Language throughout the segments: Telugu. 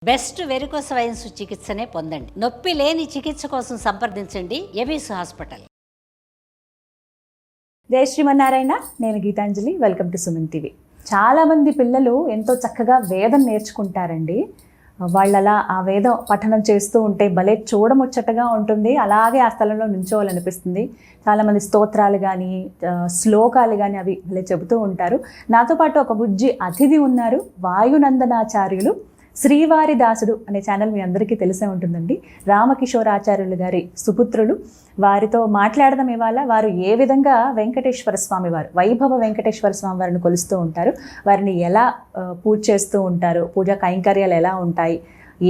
బెస్ట్ వెరికోస్ వైన్స్ చికిత్సనే పొందండి. నొప్పి లేని చికిత్స కోసం సంప్రదించండి ఎబీస్ హాస్పిటల్. జై శ్రీమన్నారాయణ. నేను Geetanjali. Welcome to Suman TV. చాలామంది పిల్లలు ఎంతో చక్కగా వేదం నేర్చుకుంటారండి. వాళ్ళలా ఆ వేదం పఠనం చేస్తూ ఉంటే భలే చూడముచ్చటగా ఉంటుంది. అలాగే ఆ స్థలంలో నుంచోవాలనిపిస్తుంది. చాలామంది స్తోత్రాలు కానీ శ్లోకాలు కానీ అవి భలే చెబుతూ ఉంటారు. నాతో పాటు ఒక బుజ్జి అతిథి ఉన్నారు. వాయునందనాచార్యులు శ్రీవారి దాసుడు అనే ఛానల్ మీ అందరికీ తెలిసే ఉంటుందండి. రామకిషోరాచార్యులు గారి సుపుత్రులు. వారితో మాట్లాడదాం ఇవాళ. వారు ఏ విధంగా వెంకటేశ్వర స్వామి వారు, వైభవ వెంకటేశ్వర స్వామి వారిని కొలుస్తూ ఉంటారు, వారిని ఎలా పూజ చేస్తూ ఉంటారు, పూజా కైంకర్యాలు ఎలా ఉంటాయి,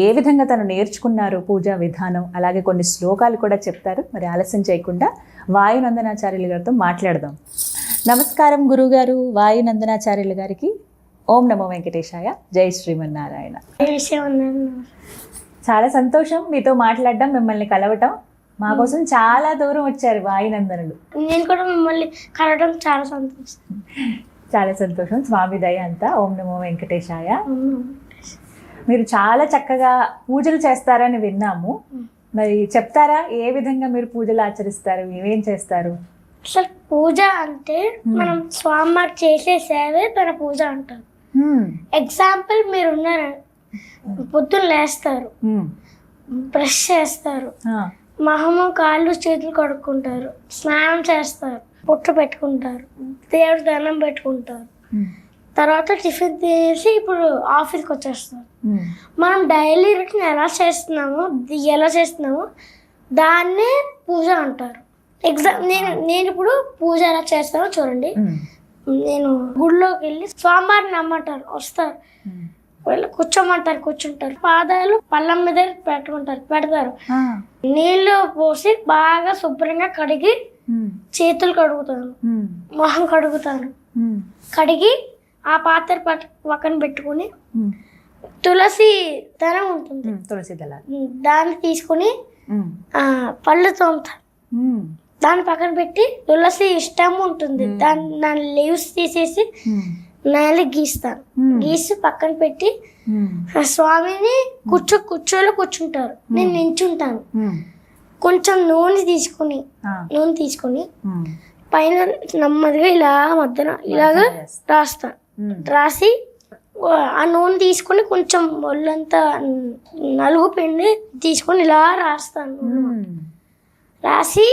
ఏ విధంగా తను నేర్చుకున్నారు పూజా విధానం, అలాగే కొన్ని శ్లోకాలు కూడా చెప్తారు. మరి ఆలస్యం చేయకుండా వాయునందనాచార్యులు గారితో మాట్లాడదాం. నమస్కారం గురువుగారు. వాయునందనాచార్యులు గారికి ఓం నమో వెంకటేశాయ. జై శ్రీమన్నారాయణ. చాలా సంతోషం మీతో మాట్లాడడం, మిమ్మల్ని కలవటం. మా కోసం చాలా దూరం వచ్చారు వాయునందనులు. నేను కూడా మిమ్మల్ని కలవడం చాలా సంతోషం. చాలా సంతోషం. స్వామి దయ అంతా. ఓం నమో వెంకటేశాయ. మీరు చాలా చక్కగా పూజలు చేస్తారని విన్నాము. మరి చెప్తారా ఏ విధంగా మీరు పూజలు ఆచరిస్తారు, ఏమేం చేస్తారు? అసలు పూజ అంటే మనం స్వామివారు చేసే సేవే తన పూజ అంటారు. ఎగ్జాంపుల్ మీరు ఉన్నారు, పొద్దున్న లేస్తారు, బ్రష్ చేస్తారు, మొహము కాళ్ళు చేతులు కడుక్కుంటారు, స్నానం చేస్తారు, బొట్టు పెట్టుకుంటారు, దేవుడు దండం పెట్టుకుంటారు, తర్వాత టిఫిన్ తినేసి ఇప్పుడు ఆఫీస్కి వచ్చేస్తారు. మనం డైలీ రొటీన్ ఎలా చేస్తున్నామో దాన్నే పూజ అంటారు. నేను ఇప్పుడు పూజ ఎలా చేస్తానో చూడండి. నేను గుడిలోకి వెళ్ళి స్వామివారిని నమ్మంటారు, వస్తారు, వీళ్ళు కూర్చోమంటారు, కూర్చుంటారు, పాదాలు పళ్ళం మీద పెడతారు, నీళ్లు పోసి బాగా శుభ్రంగా కడిగి చేతులు కడుగుతాను, మొహం కడుగుతాను, కడిగి ఆ పాత్ర పక్కన పెట్టుకుని తులసి దళం ఉంటుంది, తులసి దళం, దాన్ని తీసుకుని పళ్ళు తోముతాను. దాన్ని పక్కన పెట్టి తులసి ఇష్టం ఉంటుంది, దాని లీవ్స్ తీసేసి నేల గీస్తాను, గీసి పక్కన పెట్టి స్వామిని కూర్చోలో కూర్చుంటారు, నేను నించుంటాను. కొంచెం నూనె తీసుకుని పైన నెమ్మదిగా ఇలా మధ్యన ఇలాగా రాస్తాను. రాసి ఆ నూనె తీసుకుని కొంచెం ఒళ్ళంతా నలుగు పిండి తీసుకొని ఇలా రాస్తాను. రాసి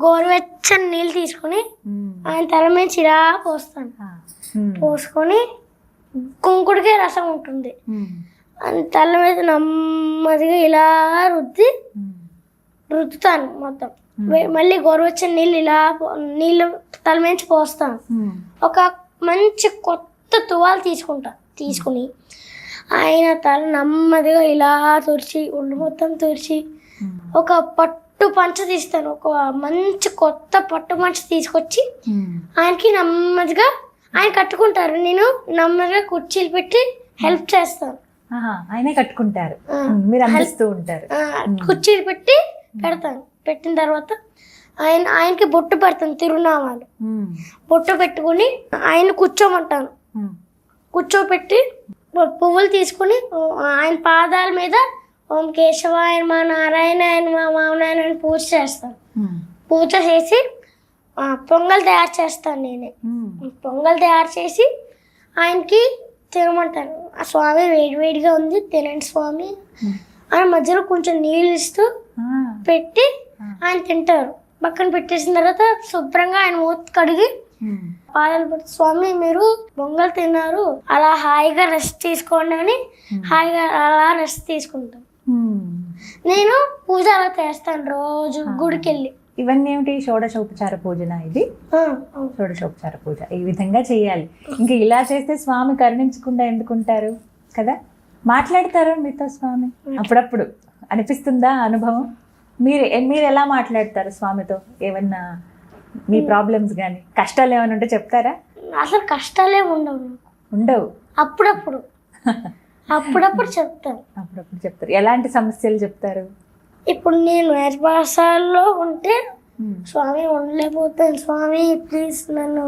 గోరువెచ్చని నీళ్ళు తీసుకొని ఆయన తల మీద ఇలా పోస్తాను. పోసుకొని కుంకుడికే రసం ఉంటుంది, ఆయన తల మీద నెమ్మదిగా ఇలా రుద్దుతాను మొత్తం. మళ్ళీ గోరువెచ్చని నీళ్ళు తల మీద పోస్తాను. ఒక మంచి కొత్త తువాలు తీసుకుని ఆయన తల నెమ్మదిగా ఇలా తుడిచి, ఒళ్ళు మొత్తం తుడిచి, ఒక పట్టు పంచ తీస్తాను. ఒక మంచి కొత్త పట్టు పంచ తీసుకొచ్చి ఆయనకి నెమ్మదిగా ఆయన కట్టుకుంటారు. నేను నెమ్మదిగా కుర్చీలు పెట్టి హెల్ప్ చేస్తాను. ఆయనే కట్టుకుంటారు, మీరు అందిస్తూ ఉంటారు. కుర్చీలు పెట్టి పెడతాను. పెట్టిన తర్వాత ఆయనకి బొట్టు పెడతాను, తిరునామాలు బొట్టు పెట్టుకుని ఆయన కూర్చోమంటాను. కూర్చోపెట్టి పువ్వులు తీసుకుని ఆయన పాదాల మీద ఓం కేశవాయ నమః, నారాయణాయ నమః, వామనాయ అని పూజ చేస్తాను. పూజ చేసి పొంగల్ తయారు చేస్తాను. నేనే పొంగల్ తయారు చేసి ఆయనకి తినమంటాను. ఆ స్వామి వేడివేడిగా ఉంది, తినండి స్వామి ఆయన మధ్యలో కొంచెం నీళ్ళు ఇస్తూ పెట్టి ఆయన తింటారు. పక్కన పెట్టేసిన తర్వాత శుభ్రంగా ఆయన మూతి కడిగి పాదాలు పెట్టి, స్వామి మీరు పొంగల్ తిన్నారు, అలా హాయిగా రెస్ట్ తీసుకోండి అని హాయిగా అలా రెస్ట్ తీసుకుంటాను. నేను పూజ అలా చేస్తాను రోజు గుడికి వెళ్ళి. ఇవన్నీ ఏమిటి? షోడశోపచార పూజనా ఇది? షోడశోపచార పూజ ఈ విధంగా చేయాలి. ఇంకా ఇలా చేస్తే స్వామి కరుణించకుండా ఎందుకుంటారు కదా. మాట్లాడతారా మీతో స్వామి? అప్పుడప్పుడు అనిపిస్తుందా అనుభవం? మీరు ఎలా మాట్లాడతారు స్వామితో? ఏమన్నా మీ ప్రాబ్లమ్స్ కానీ కష్టాలు ఏమైనా ఉంటే చెప్తారా? అసలు కష్టాలే ఉండవు. అప్పుడప్పుడు చెప్తాను. ఎలాంటి సమస్యలు చెప్తారు? ఇప్పుడు నేను వేషభాషల్లో ఉంటే స్వామి ఉండలేకపోతాను, స్వామి ప్లీజ్ నన్ను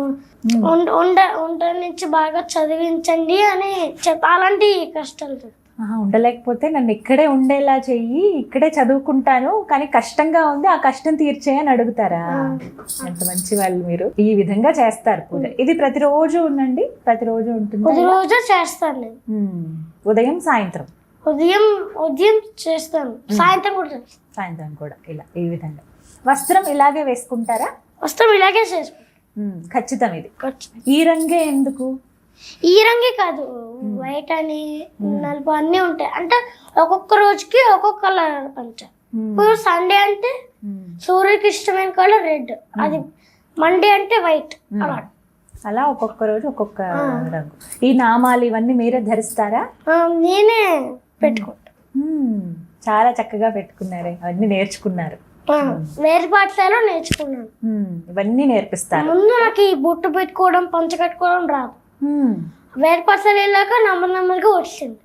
ఉండ నుంచి బాగా చదివించండి అని అలాంటి కష్టాలు. ఉండలేకపోతే నన్ను ఇక్కడే ఉండేలా చెయ్యి, ఇక్కడే చదువుకుంటాను, కానీ కష్టంగా ఉంది, ఆ కష్టం తీర్చే అని అడుగుతారా? ఎంత మంచి వాళ్ళు మీరు. ఈ విధంగా చేస్తారు పూజ. ఇది ప్రతిరోజు ఉందండి? ప్రతిరోజు ఉంటుంది? ప్రతిరోజు చేస్తాను నేను. ఉదయం సాయంత్రం? ఉదయం చేస్తాను, సాయంత్రం కూడా చేస్తాను. సాయంత్రం కూడా ఇలా ఈ విధంగా. వస్త్రం ఇలాగే వేసుకుంటారా? వస్త్రం ఇలాగే చేసుకుంటాను. ఖచ్చితం. ఇది ఈ రంగే ఎందుకు? ఈ రంగే కాదు, వైట్ అని నలుపు అన్నీ ఉంటాయి. అంటే ఒక్కొక్క రోజుకి ఒక్కొక్క కలర్ పంచ. ఇప్పుడు సండే అంటే సూర్యుకి ఇష్టమైన కలర్ రెడ్, అది మండే అంటే వైట్. అలా ఒక్కొక్క రోజు ఒక్కొక్క రంగు. ఈ నామాలు ఇవన్నీ మీరే ధరిస్తారా? నేనే పెట్టుకుంటా. చాలా చక్కగా పెట్టుకున్నారే, అవన్నీ నేర్చుకున్నారు. వేరే పాఠశాలలో నేర్చుకున్నాను. ఇవన్నీ నేర్పిస్తారు. ముందు నాకు ఈ బొట్టు పెట్టుకోవడం, పంచ కట్టుకోవడం రాదు. వేరే పాఠశాల వెళ్ళాక నెమ్మదిగా వచ్చింది.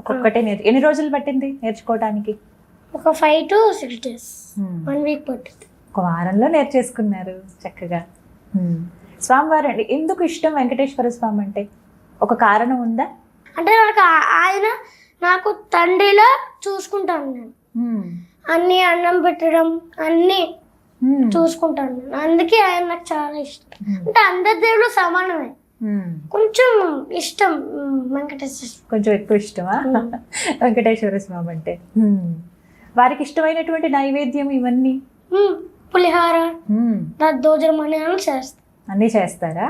ఒక్కొక్కటే ఎన్ని రోజులు పట్టింది నేర్చుకోవడానికి? ఒక 5 to 6 days, 1 week పట్టింది. ఒక వారంలో నేర్చేసుకున్నారు చక్కగా. స్వామివారు అండి ఎందుకు ఇష్టం వెంకటేశ్వర స్వామి అంటే? ఒక కారణం ఉందా? అంటే ఆయన నాకు తండ్రిలా చూసుకుంటాను నేను. అన్ని అన్నం పెట్టడం అన్ని చూసుకుంటాను నేను. అందుకే ఆయన నాకు చాలా ఇష్టం. అంటే అందరి దేవుడు సమానమే, కొంచెం ఇష్టం వెంకటేశ్వర. కొంచెం ఎక్కువ ఇష్టమా వెంకటేశ్వర స్వామి అంటే? వారికి ఇష్టమైనటువంటి నైవేద్యం ఇవన్నీ పులిహార, దద్దోజనం అన్నీ చేస్తారా?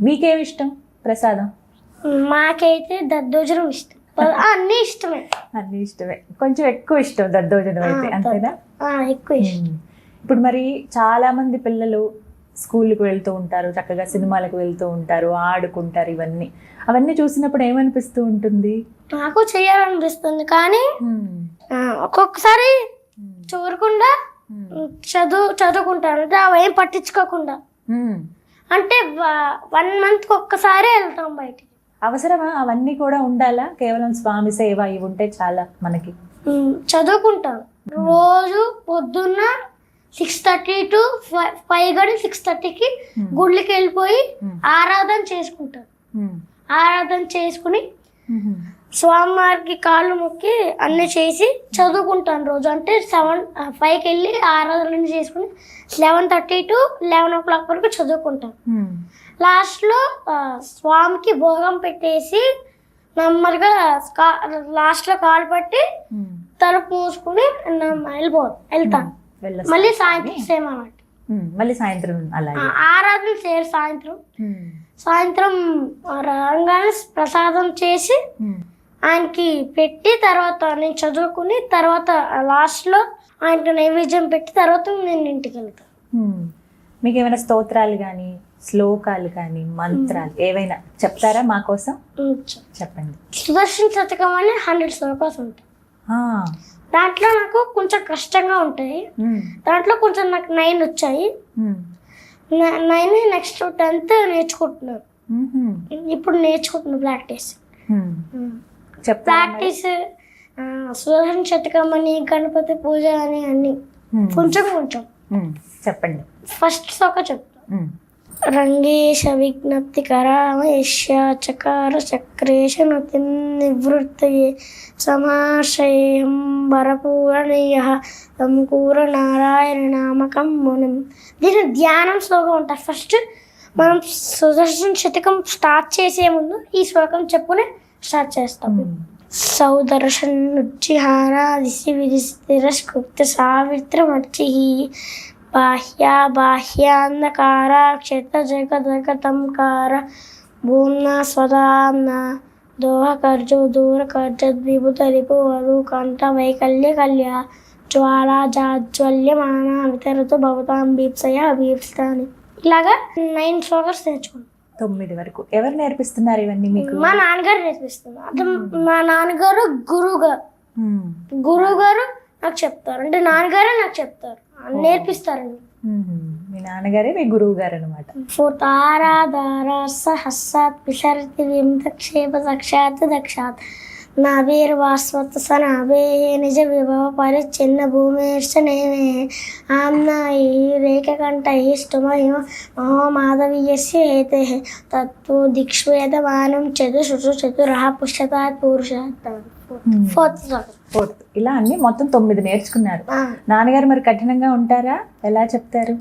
మీకేమి ఇష్టం ప్రసాదం? మాకైతే దద్దోజనం ఇష్టం. అన్ని ఇష్టమే. అన్ని ఇష్టమే, కొంచెం ఎక్కువ ఇష్టం దద్దోజనం అయితే, అంతేనా? ఎక్కువ ఇష్టం. ఇప్పుడు మరి చాలా మంది పిల్లలు స్కూల్కి వెళ్తూ ఉంటారు, చక్కగా సినిమాలకు వెళ్తూ ఉంటారు, ఆడుకుంటారు. అవన్నీ చూసినప్పుడు ఏమనిపిస్తూ ఉంటుంది? నాకు చేయాలనిపిస్తుంది, కానీ ఒక్కొక్కసారి చూడకుండా చదువుకుంటాను. అంటే అవేం పట్టించుకోకుండా. అంటే 1 month ఒక్కసారి వెళ్తాం బయటికి. అవసరమా అవన్నీ కూడా ఉండాలా? కేవలం స్వామి సేవ ఇవి ఉంటే చాలా మనకి? చదువుకుంటాను రోజు పొద్దున్న 6:30 to 5 గడి 6:30కి గుళ్ళకి వెళ్ళిపోయి ఆరాధన చేసుకుంటాను. ఆరాధన చేసుకుని స్వామివారికి కాళ్ళు మొక్కి అన్నీ చేసి చదువుకుంటాను రోజు. అంటే 5కి వెళ్ళి ఆరాధన చేసుకుని 11:30 to 11 o'clock వరకు చదువుకుంటాను. లాస్ట్లో స్వామికి భోగం పెట్టేసి నెమ్మదిగా లాస్ట్లో కాలు పట్టి తలుపు మూసుకుని వెళ్తాను. మళ్ళీ సాయంత్రం సేమ్ అన్నమాట. మళ్ళీ సాయంత్రం ఆరాధన చేయరు. సాయంత్రం రాగానే ప్రసాదం చేసి ఆయనకి పెట్టి తర్వాత నేను చదువుకుని తర్వాత లాస్ట్లో ఆయనకి నైవేద్యం పెట్టి తర్వాత నేను ఇంటికి వెళ్తాను. మీకు ఏమైనా స్తోత్రాలు కానీ శ్లోకాలు కానీ మంత్రాలు ఏవైనా చెప్తారా మా కోసం? చెప్పండి. సుదర్శన శతకం అని 100 శ్లోకాలు ఉంటాయి. దాంట్లో నాకు కొంచెం కష్టంగా ఉంటాయి. దాంట్లో కొంచెం నాకు 9 వచ్చాయి. 9 నెక్స్ట్ 10th నేర్చుకుంటున్నాను. ఇప్పుడు నేర్చుకుంటున్నాను ప్రాక్టీస్. సుదర్శన శతకం అని, గణపతి పూజ అని అన్ని కొంచెం చెప్పండి. ఫస్ట్ శ్లోక చెప్తాను. రంగేశ విజ్ఞప్తి కరామేశ్య చకార చక్రేశ నృతి నివృత్తయే సమాశయం వరపూరణీయ సంకూర నారాయణ నామకం మునం. దీని ధ్యానం శ్లోకం ఉంటుంది. ఫస్ట్ మనం సుదర్శన శతకం స్టార్ట్ చేసే ముందు ఈ శ్లోకం చెప్పునే స్టార్ట్ చేస్తాం. సౌదర్శనుజ్జిహార దిశి విదిశి తిరస్కృత్య సావిత్రమర్చి బాహ్యాంధకార క్షేత్ర జగతంకార భూమ్న స్వదాన్న దోహకర్జు దూరకర్జ ద్విభుతరిపు వధు కంఠ వైకల్య కల్య జ్వాలా జాజ్వల్యమాన వితరతు భవతాం భీప్సయ భీప్స్తాని. ఇలాగా 9 శ్లోకాలు నేర్చుకున్నాను. 9 వరకు. ఎవరు నేర్పిస్తున్నారు ఇవన్నీ మీకు? మా నాన్నగారు నేర్పిస్తున్నారు. అంటే మా నాన్నగారు గురువు గారు నాకు చెప్తారు. అంటే నాన్నగారే నాకు చెప్తారు, నేర్పిస్తారండి. మీ నాన్నగారే మీ గురువు గారు అనమాట. ఫోతారాధార సహస్సాత్ విసర్తి వింతక్షేప దక్షాత్ నాభిర్వాస్వత్ సనాభే నిజ విభవ పరిచ్ఛిన్న భూమిర్షనేమే ఆమ్నాయి రేఖకంఠైష్టమయో మహో మాధవీయస్య ఏతే తత్వ దిక్ష్వేదమానం చతురః పుష్యతాత్ పురుషాత్. Fourth fourth. ఇలా అన్ని మొత్తం 9 నేర్చుకున్నారు. నాన్నగారు మరి కఠినంగా ఉంటారా? ఎలా చెప్తారు?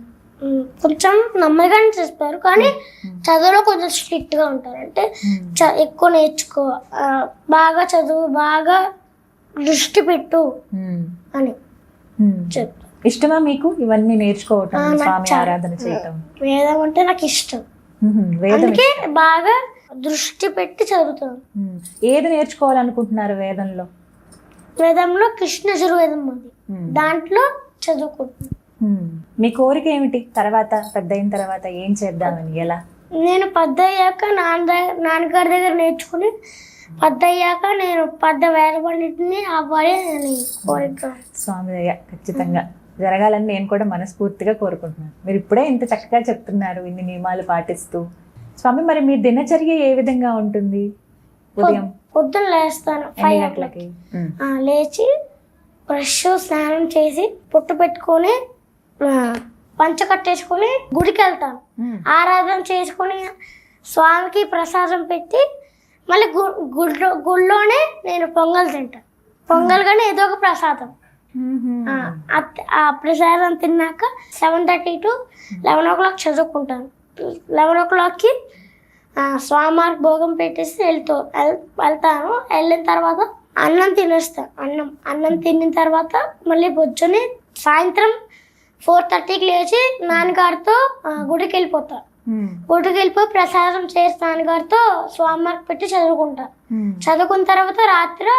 కొంచెం నమ్మకంగా చేస్తారు, కానీ చదువులో కొంచెం స్ట్రిక్ట్ గా ఉంటారు. అంటే ఎక్కువ నేర్చుకో, బాగా చదువు, బాగా దృష్టి పెట్టు అని చెప్తారు. ఇష్టమా మీకు ఇవన్నీ నేర్చుకోవటం, స్వామి ఆరాధన చేయటం? వేదం అంటే నాకు ఇష్టం, అందుకే బాగా దృష్టి పెట్టి చదువుతాను. ఏది నేర్చుకోవాలనుకుంటున్నారు వేదంలో? వేదంలో కృష్ణ యజుర్వేదం ఉంది, దాంట్లో చదువుకుంటున్నాను. మీ కోరిక ఏమిటి తర్వాత, పెద్ద అయిన తర్వాత ఏం చేద్దామని? ఎలా? నేను పెద్ద అయ్యాక నాన్నగారి దగ్గర నేర్చుకుని పెద్ద అయ్యాక నేను పెద్ద వేద పండితుని అవ్వాలి అని కోరిక. స్వామి దయ ఖచ్చితంగా జరగాలని నేను కూడా మనస్ఫూర్తిగా కోరుకుంటున్నాను. మీరు ఇప్పుడే ఇంత చక్కగా చెప్తున్నారు, ఇన్ని నియమాలు పాటిస్తూ. స్వామి, మరి మీ దినచర్య ఏ విధంగా ఉంటుంది? ఉదయం పొద్దున్న లేస్తాను 5 గంటలకి. లేచి బ్రష్, స్నానం చేసి పొట్టు పెట్టుకొని పంచ కట్టేసుకొని గుడికి వెళ్తాను. ఆరాధన చేసుకొని స్వామికి ప్రసాదం పెట్టి మళ్ళీ గుడిలోనే నేను పొంగల్ తింటాను. పొంగల్ కానీ ఏదో ఒక ప్రసాదం. ఆ ప్రసాదం తిన్నాక 7:30 to 11 o'clock చదువుకుంటాను. 11 o'clockకి స్వామివారికి భోగం పెట్టేసి వెళ్తాను. వెళ్ళిన తర్వాత అన్నం తినేస్తాను. అన్నం తిన్న తర్వాత మళ్ళీ పొద్దున్నే సాయంత్రం 4:30కి లేచి నాన్నగారితో గుడికి వెళ్ళిపోతాను. గుడికి వెళ్ళిపోయి ప్రసాదం చేసి నాన్నగారితో స్వామివారికి పెట్టి చదువుకుంటాను. చదువుకున్న తర్వాత రాత్రి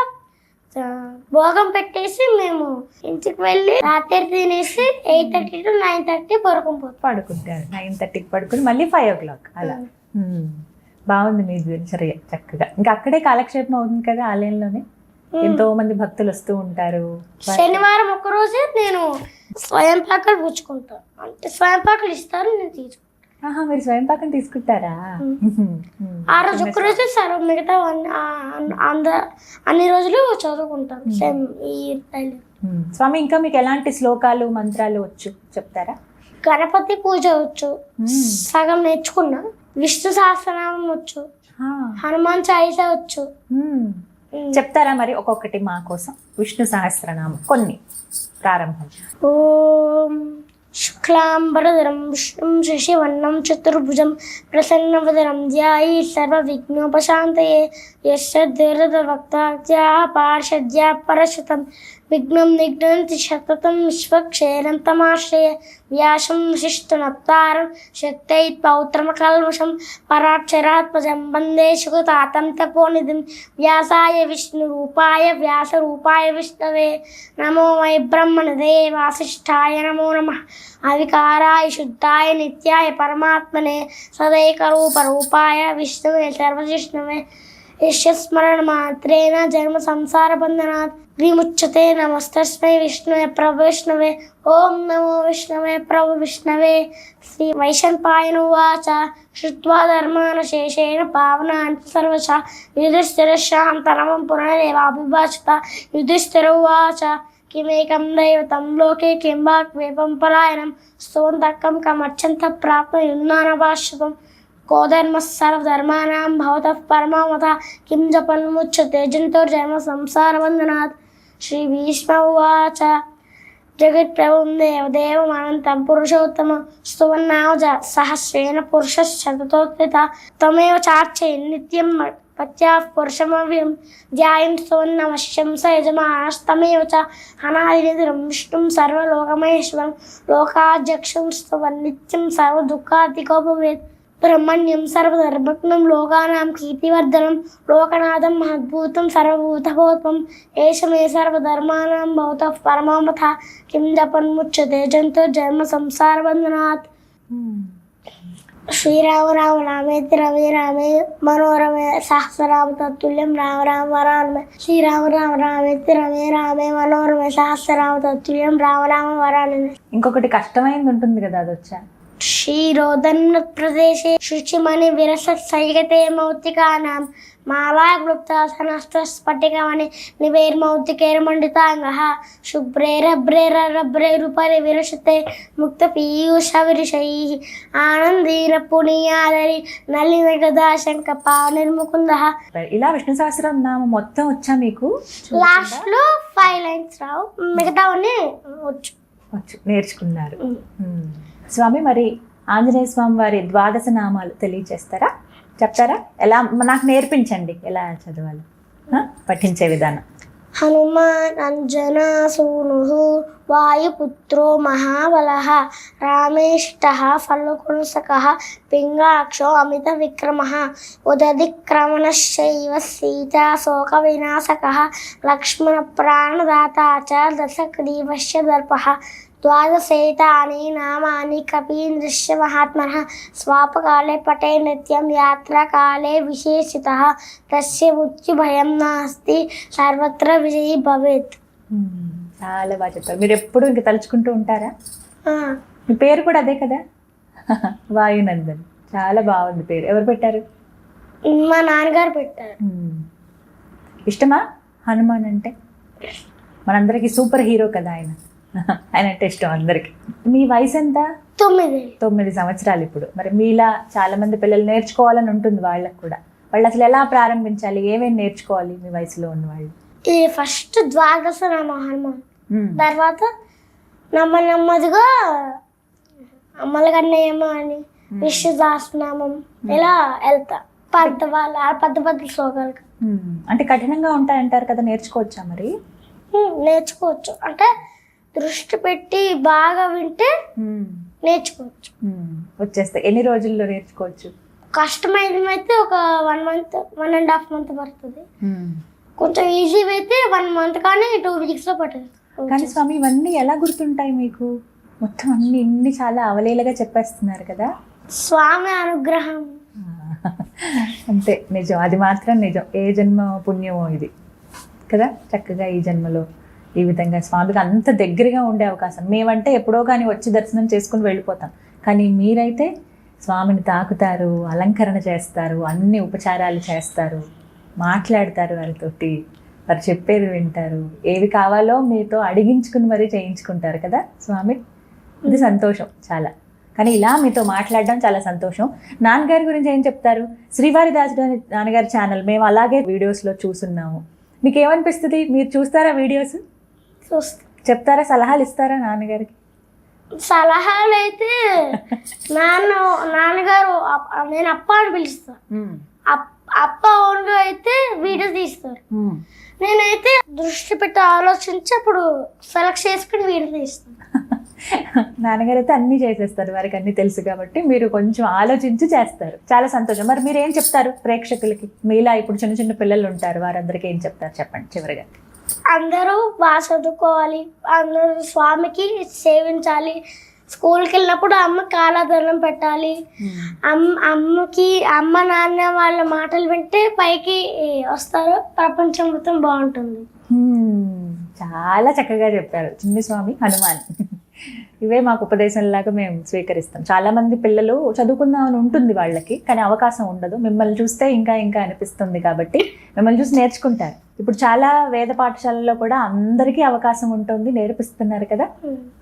భోగం పెట్టేసి మేము ఇంటికి వెళ్ళి రాత్రి తినేసి 8:30 to 9:30 పడుకుంటారు. 9:30కి పడుకుని మళ్ళీ 5 o'clock అలా. బాగుంది మీ దినచర్య చక్కగా. ఇంకా అక్కడే కాలక్షేపం అవుతుంది కదా ఆలయంలోనే. ఎంతో మంది భక్తులు వస్తూ ఉంటారు. శనివారం ఒక రోజే నేను స్వయం పాకాలు పుచ్చుకుంటాను. అంటే స్వయం పాకాలు ఇస్తారు, నేను తీసుకుంటాను. మీరు స్వయం పాకం తీసుకుంటారా? ఆ రోజు ఒక్క రోజే సార్, మిగతా అన్ని రోజులు చదువుకుంటాను. స్వామి, ఇంకా మీకు ఎలాంటి శ్లోకాలు, మంత్రాలు వచ్చు చెప్తారా? గణపతి పూజ వచ్చు, సగం నేర్చుకున్నా. విష్ణు సహస్రనామం వచ్చు, హనుమాన్ చాలీసా వచ్చు. చెప్తారా మరి ఒక్కొక్కటి మా కోసం? విష్ణు సహస్రనామం కొన్ని ప్రారంభం. ఓం శుక్లాంబరధరం విష్ణుం శశివర్ణం చతుర్భుజం ప్రసన్నవదనం ధ్యాయే సర్వవిఘ్నోపశాంతయే యస్య దీర్ఘవక్త్రాద్యాః పార్షద్యాః పరశతం విఘ్నం నిఘ్నంతి సతతం విశ్వక్షేరం తమాశ్రయ వ్యాసం వశిష్ఠనప్తారం శక్తైః పౌత్రమకల్మషం పరాక్షరాత్మజం వందే సుగతాతం తపోనిధిం వ్యాసాయ విష్ణురూపాయ వ్యాసరూపాయ విష్ణవే నమో వై బ్రహ్మణదే వాసిష్ఠాయ నమో నమః అవికారాయ శుద్ధాయ నిత్యాయ పరమాత్మనే సదైకరూపరూపాయ విష్ణవే సర్వజిష్ణవే యస్య స్మరణ మాత్రేణ జన్మ సంసార బంధనాత్ విముచ్యతే. నమస్తస్మై విష్ణవే ప్రభు విష్ణవే. ఓం నమో విష్ణవే ప్రభు విష్ణవే. శ్రీ వైశంపాయన ఉవాచ శ్రుత్వా ధర్మాన శేషేణ పావనాంతి సర్వశ యుధిష్ఠిరశాంతనమం పునరేవాభిభాషిత. యుధిష్ఠిర ఉవాచ కిమేకం దైవతం లోకే కిం వా క్వేపం పలాయనం స్తోంతకం కమర్చంత ప్రాప్త యున్నానభాష్యతం. కోధర్మ సర్వధర్మాణం భవతః పరమామత కిం జపన్ముచ్యతే జంతోర్జన్మ సంసారబంధనాత్. శ్రీ భీష్మ ఉవాచ జగత్ప్రభుం దేవదేవం అనంతం పురుషోత్తమం స్తువన్నామ సహస్రేణ పురుషశతతోత్థిత. తమేవ చార్చే నిత్యం పత్యాః పురుషమవ్యయం ధ్యాయం స్తువన్నమశ్యం స యజమానస్తమేవ చ అనాదినిధనం విష్ణుం సర్వలోకమహేశ్వరం లోకాధ్యక్షం స్తువన్నిత్యం సర్వదుఃఖాతికో భవేత్. బ్రహ్మణ్యం సర్వధర్మజ్ఞం లోకానాం కీర్తివర్ధనం లోకనాథం మహద్భూతం సర్వభూతభూతం ఏష మే సర్వధర్మాణం భవతః పరమామత కిం జపన్ముచ్యతే జంతోర్జన్మ సంసారబంధనాత్. శ్రీరామ రామ రామేతి రమే రామే మనోరమే సహస్రనామ తత్తుల్యం రామ రామ వరానమే. శ్రీరామ రామ రామేతి రమే రామే మనోరమే సహస్రనామ తత్తుల్యం రామ రామ వరానమే. ఇంకొకటి కష్టమైంది ఉంటుంది కదా, అది వచ్చా? క్షీరోదన్న ప్రదేశే శుచిమణి విరసత్ సైగతే మౌక్తికానాం మాలాక్లుప్తాసనస్త స్ఫటికమణి నివేర్మౌక్తికైర్మండితాంగః శుభ్రైరభ్రైరభ్రైరుపరి విరసతే ముక్త పీయూష విరసైః ఆనందీన పునీయాదరి నలిన గదాశంక పావనిర్ముకుందః. ఇలా విష్ణు సహస్రం నామం మొత్తం వచ్చా మీకు? లాస్ట్ లో 5 లైన్స్ రావు, మిగతావన్నీ వచ్చు. నేర్చుకున్నారు. స్వామి, మరి ఆంజనేయ స్వామి వారి ద్వాదశ నామాలు తెలియచేస్తారా? చెప్తారా? ఎలా, నాకు నేర్పించండి ఎలా చదవాలి, పఠించే విధానం. హనుమాన్ అంజనా సూనుః వాయుపుత్రో మహాబలః రామేష్టః ఫలకుశకః పింగాక్షో అమిత విక్రమః ఉదధిక్రమణశ్చైవ సీతా శోక వినాశకః లక్ష్మణ ప్రాణదాతా చ దశగ్రీవస్య దర్పః ద్వాదశైతాని నామాని కపీంద్రస్య మహాత్మనః స్వాపకాలే పటే నిత్యం యాత్రాకాలే విశేషితః తస్య మృత్యుభయం నాస్తి సర్వత్ర విజయీ భవేత్. చాలా బాగా చెప్పారు. మీరు ఎప్పుడు ఇంక తలుచుకుంటూ ఉంటారా? ఆ, మీ పేరు కూడా అదే కదా, వాయునందన్. చాలా బాగుంది పేరు. ఎవరు పెట్టారు? మా నాన్నగారు పెట్టారు. ఇష్టమా హనుమాన్ అంటే? మనందరికీ సూపర్ హీరో కదా ఆయన. ఆయన అంటే ఇష్టం అందరికి. మీ వయసు ఎంత? 9 సంవత్సరాలు ఇప్పుడు. మరి మీలా చాలా మంది పిల్లలు నేర్చుకోవాలని ఉంటుంది వాళ్ళకు కూడా. వాళ్ళు అసలు ఎలా ప్రారంభించాలి, ఏమేమి నేర్చుకోవాలి మీ వయసులో ఉన్న వాళ్ళు? ఈ ఫస్ట్ ద్వాదశ నామ హనుమాన్, తర్వాత నెమ్మదిగా అమ్మలకన్నయ్యమ్మ అని విష్ణుదాసనామం ఇలా వెళ్తా. పెద్ద శ్లోకాలు అంటే కఠినంగా ఉంటాయంటారు కదా, నేర్చుకోవచ్చా మరి? నేర్చుకోవచ్చు. అంటే దృష్టి పెట్టి బాగా వింటే నేర్చుకోవచ్చు. వచ్చేస్తాయి. ఎన్ని రోజుల్లో నేర్చుకోవచ్చు? కష్టమైనమైతే ఒక 1 మంత్ 1.5 మంత్ పడుతుంది. కొంచెం ఈజీ అయితే 1 మంత్ కానీ 2 వీక్స్ లో పడుతుంది. కానీ స్వామి, ఇవన్నీ ఎలా గుర్తుంటాయి మీకు? మొత్తం ఇన్ని చాలా అవలీలగా చెప్పేస్తున్నారు కదా. స్వామి అనుగ్రహం అంతే, నిజం. అది మాత్రం నిజం. ఏ జన్మ పుణ్యమో ఇది కదా. చక్కగా ఈ జన్మలో ఈ విధంగా స్వామికి అంత దగ్గరగా ఉండే అవకాశం. మేమంటే ఎప్పుడో కానీ వచ్చి దర్శనం చేసుకుని వెళ్ళిపోతాం. కానీ మీరైతే స్వామిని తాకుతారు, అలంకరణ చేస్తారు, అన్ని ఉపచారాలు చేస్తారు, మాట్లాడతారు వారితోటి, వారు చెప్పేది వింటారు, ఏవి కావాలో మీతో అడిగించుకుని మరీ చేయించుకుంటారు కదా స్వామి. ఇది సంతోషం చాలా. కానీ ఇలా మీతో మాట్లాడడం చాలా సంతోషం. నాన్నగారి గురించి ఏం చెప్తారు? శ్రీవారి దాసుడు అని నాన్నగారి ఛానల్ మేము అలాగే వీడియోస్లో చూస్తున్నాము. మీకు ఏమనిపిస్తుంది? మీరు చూస్తారా వీడియోస్? చెప్తారా? సలహాలు ఇస్తారా నాన్నగారికి? సలహాలు అయితే నాన్నగారు నేను అప్ప అని పిలుస్తాను. అప్ప ఓన్గా అయితే వీడియో తీస్తారు. నేనైతే దృష్టి పెట్టి ఆలోచించి అప్పుడు సెలెక్ట్ చేసుకుని వీడియో తీస్తాను. నాన్నగారు అయితే అన్నీ చేసేస్తారు, వారికి అన్నీ తెలుసు కాబట్టి మీరు కొంచెం ఆలోచించి చేస్తారు. చాలా సంతోషం. మరి మీరు ఏం చెప్తారు ప్రేక్షకులకి? మీలా ఇప్పుడు చిన్న చిన్న పిల్లలు ఉంటారు, వారందరికీ ఏం చెప్తారు చెప్పండి చివరిగా. అందరూ బాగా చదువుకోవాలి, అందరూ స్వామికి సేవించాలి, స్కూల్కి వెళ్ళినప్పుడు అమ్మ కాలాదనం పెట్టాలి, అమ్మకి అమ్మ నాన్న వాళ్ళ మాటలు వింటే పైకి వస్తారు, ప్రపంచం మొత్తం బాగుంటుంది. చాలా చక్కగా చెప్పారు చిన్ని స్వామి హనుమాన్. ఇవే మాకు ఉపదేశంలాగా మేము స్వీకరిస్తాం. చాలా మంది పిల్లలు చదువుకుందామని ఉంటుంది వాళ్ళకి, కానీ అవకాశం ఉండదు. మిమ్మల్ని చూస్తే ఇంకా ఇంకా అనిపిస్తుంది కాబట్టి మిమ్మల్ని చూసి నేర్చుకుంటారు. ఇప్పుడు చాలా వేద పాఠశాలల్లో కూడా అందరికీ అవకాశం ఉంటుంది, నేర్పిస్తున్నారు కదా,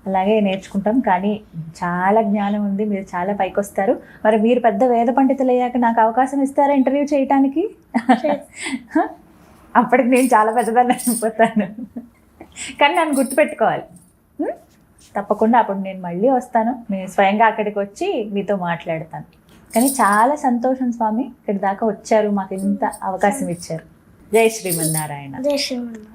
అలాగే నేర్చుకుంటాం. కానీ చాలా జ్ఞానం ఉంది, మీరు చాలా పైకి వస్తారు. మరి మీరు పెద్ద వేద పండితులు అయ్యాక నాకు అవకాశం ఇస్తారా ఇంటర్వ్యూ చేయటానికి? అప్పటికి నేను చాలా పెద్దదాన్ని అయిపోతాను, కానీ నన్ను గుర్తుపెట్టుకోవాలి తప్పకుండా. అప్పుడు నేను మళ్ళీ వస్తాను, నేను స్వయంగా అక్కడికి వచ్చి మీతో మాట్లాడతాను. కానీ చాలా సంతోషం స్వామి, ఇక్కడి దాకా వచ్చారు, మాకు ఇంత అవకాశం ఇచ్చారు. జై శ్రీమన్నారాయణ. జై శ్రీమన్నారాయణ.